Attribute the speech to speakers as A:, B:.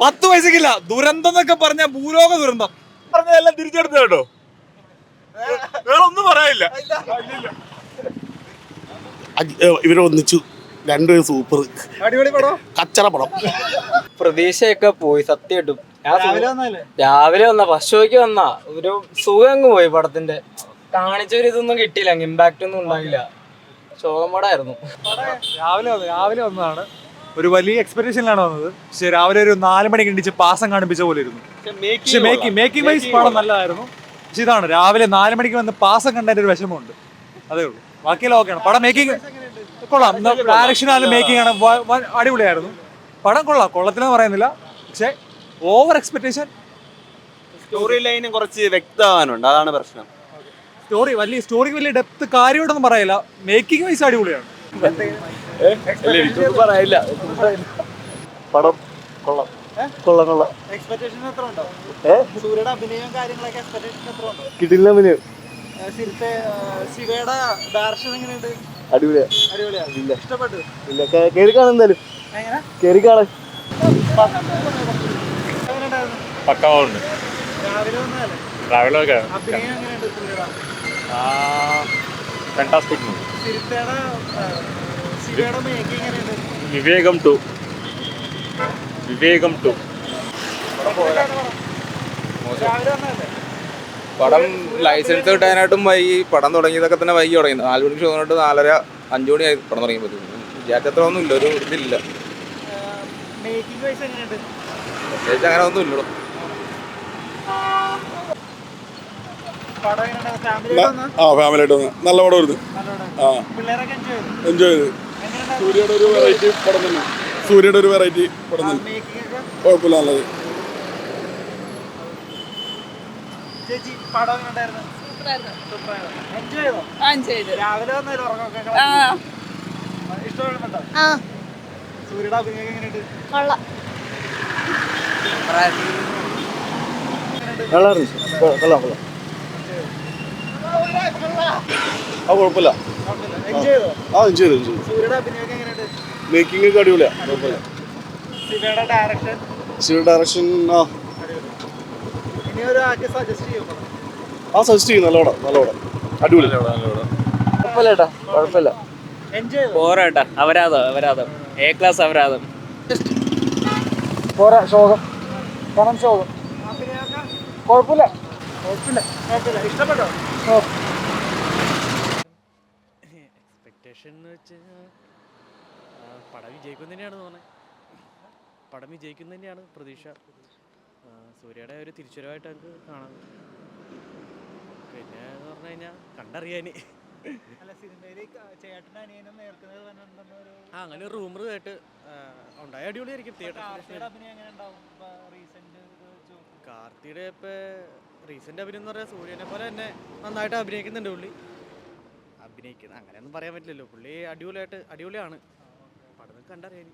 A: 10 പൈസക്കില്ല. ദുരന്തം എന്നൊക്കെ പറഞ്ഞ ഭൂലോക ദുരന്തം പറഞ്ഞതെല്ലാം തിരിച്ചെടുത്ത കേട്ടോ. വേറെ ഒന്നും പറയാനില്ല.
B: ഇവരൊന്നിച്ചു രണ്ടുപേരും സൂപ്പർ
A: അടിപൊളി പടം,
B: കച്ചറ പടം.
C: പ്രതീക്ഷയൊക്കെ പോയി സത്യമായിട്ടും. രാവിലെ വന്ന ഫസ്റ്റ് ഷോയ്ക്ക് വന്ന ഒരു സുഖം അങ്ങ് പോയി. പടത്തിന്റെ കാണിച്ചൊരു ഇതൊന്നും കിട്ടിയില്ല, ഇമ്പാക്ട് ഒന്നും ഉണ്ടായില്ല. ശോകം പടമായിരുന്നു.
A: രാവിലെ വന്നതാണ്. ഒരു വലിയ എക്സ്പെക്ടേഷനിലാണ് വന്നത്. പക്ഷെ രാവിലെ ഒരു 4 മണിക്ക് എണ്ണിച്ച് പാസം കാണിപ്പിച്ച പോലെ ഇരുന്നു. പക്ഷെ മേക്കിംഗ് വൈസ് പടം നല്ലതായിരുന്നു. പക്ഷെ ഇതാണ് രാവിലെ 4 മണിക്ക് വന്ന് പാസം കണ്ടതിന്റെ ഒരു വിഷമമുണ്ട്, അതേ ഉള്ളൂ. ബാക്കിയെല്ലാം ഓക്കെയാണ്. പടം മേക്കിംഗ് കൊള്ളാം. ഡയറക്ഷൻ ആയാലും മേക്കിംഗ് ആണ് അടിപൊളിയായിരുന്നു. പടം കൊള്ളത്തില്ലെന്ന് പറയുന്നില്ല. പക്ഷെ ഓവർ എക്സ്പെക്ടേഷൻ.
D: സ്റ്റോറി ലൈന് കുറച്ച് വ്യക്തമാകാനുണ്ട്, അതാണ് പ്രശ്നം.
A: സ്റ്റോറി വലിയ ഡെപ്ത് കാര്യമായിട്ടൊന്നും പറയില്ല. മേക്കിംഗ് വൈസ് അടിപൊളിയാണ്.
D: പറയില്ല.
B: പടം കൊള്ളാം കൊള്ളാം.
E: സൂര്യയുടെ അഭിനയം കാര്യങ്ങളൊക്കെ എക്സ്പെക്ടേഷൻ എത്ര ഉണ്ടോ?
B: കിട്ടില്ല.
E: ശിവയുടെ ദർശനം എങ്ങനെയുണ്ട്?
B: അടിപൊളിയാണ്.
E: ഇഷ്ടപ്പെട്ടു.
B: ഇല്ല, കേറി കാണാൻ എന്തായാലും കേറി കാണാൻ.
A: പക്കാവുണ്ട്.
E: രാവിലെ വന്നാലേ
A: രാവിലെ
E: അഭിനയം എങ്ങനെയുണ്ട് സൂര്യയുടെ?
A: ഫാന്റാസ്റ്റിക്.
E: ശിവയുടെ മേക്കിംഗ് എങ്ങനെയുണ്ട്?
A: വിവേകം 2.
E: രാവിലെ വന്നാലേ
D: പടം ലൈസൻസ് കിട്ടാനായിട്ടും വൈകി. പടം തുടങ്ങിയതൊക്കെ തന്നെ വൈകി തുടങ്ങി. 4 മണിക്ക് ഷോ തൊട്ട് 4:30-5 മണിയായി പടം തുടങ്ങിയപ്പോൾ. വിചാരിച്ചത്ര ഒന്നും ഇല്ല, ഒരു ഇതില്ല.
E: മേക്കിംഗ് വൈസ് എങ്ങനെയുണ്ട്?
D: പ്രത്യേകിച്ച് അങ്ങനെ ഒന്നും ഇല്ലല്ലോ.
E: പടം എങ്ങനെയുണ്ട്? ഫാമിലി വന്നാ
B: ഫാമിലിയായിട്ട് വന്ന് നല്ല പടമായിരുന്നു.
E: പിള്ളേരൊക്കെ എൻജോയ് ചെയ്തു.
B: എൻജോയ് ചെയ്ത്. സൂര്യയുടെ ഒരു വെറൈറ്റി പടം തന്നെ.
E: മേക്കിംഗ് ഒക്കെ
B: കുഴപ്പമില്ല, നല്ലത്.
E: ചേച്ചി പടം എങ്ങനെയുണ്ടായിരുന്നു? എൻജോയ് ചെയ്തോ? രാവിലെ വന്നാലും ഉറങ്ങൊക്കെ ഇഷ്ടപ്പെടുന്നുണ്ടോ? സൂര്യയുടെ അഭിനയം എങ്ങനെയുണ്ട്?
B: കുഴപ്പമില്ല.
E: എൻജോയ് ചെയ്തോ?
B: ചെയ്തു.
E: സൂര്യയുടെ അഭിനയം എങ്ങനെയുണ്ട്?
B: മേക്കിംഗ് ഒക്കെ അടിപൊളിയാ, കുഴപ്പമില്ല.
E: ശിവയുടെ ഡയറക്ഷൻ
B: ഡയറക്ഷൻ
E: ഇനി ഒരു ആക്കി സജസ്റ്റ് ചെയ്യും.
B: സജസ്റ്റ് ചെയ്യും. നല്ല പടം അടിപൊളി.
C: കുഴപ്പമില്ല.
E: എൻജോയ് ചെയ്തോ?
C: പോരാട്ടാ. അപരാധം എ ക്ലാസ് അപരാധം.
E: അഭിനയമൊക്കെ കുഴപ്പമില്ല. ഇഷ്ടപ്പെട്ടോ?
F: എക്സ്പെക്ടേഷൻ എന്ന് വെച്ച് പടം വിജയിക്കും തന്നെയാണ് തോന്നുന്നത്. പടം വിജയിക്കും തന്നെയാണ് പ്രതീക്ഷ. സൂര്യയുടെ ഒരു തിരിച്ചുവരവായിട്ട് നമുക്ക് കാണാം. പിന്നെ എന്ന് പറഞ്ഞു കഴിഞ്ഞാൽ കണ്ടറിയാൻ അങ്ങനെ ഒരു റൂമർ കേട്ട് ഉണ്ടായ അടിപൊളിയായിരിക്കും. കാർത്തിയുടെ ഇപ്പൊ റീസെന്റ് അഭിനയം എന്ന് പറയാൻ സൂര്യനെ പോലെ തന്നെ നന്നായിട്ട് അഭിനയിക്കുന്നുണ്ട് പുള്ളി. അങ്ങനെയൊന്നും പറയാൻ പറ്റില്ലല്ലോ. പുള്ളി അടിപൊളിയാണ്. പടം കണ്ടറിയാൻ.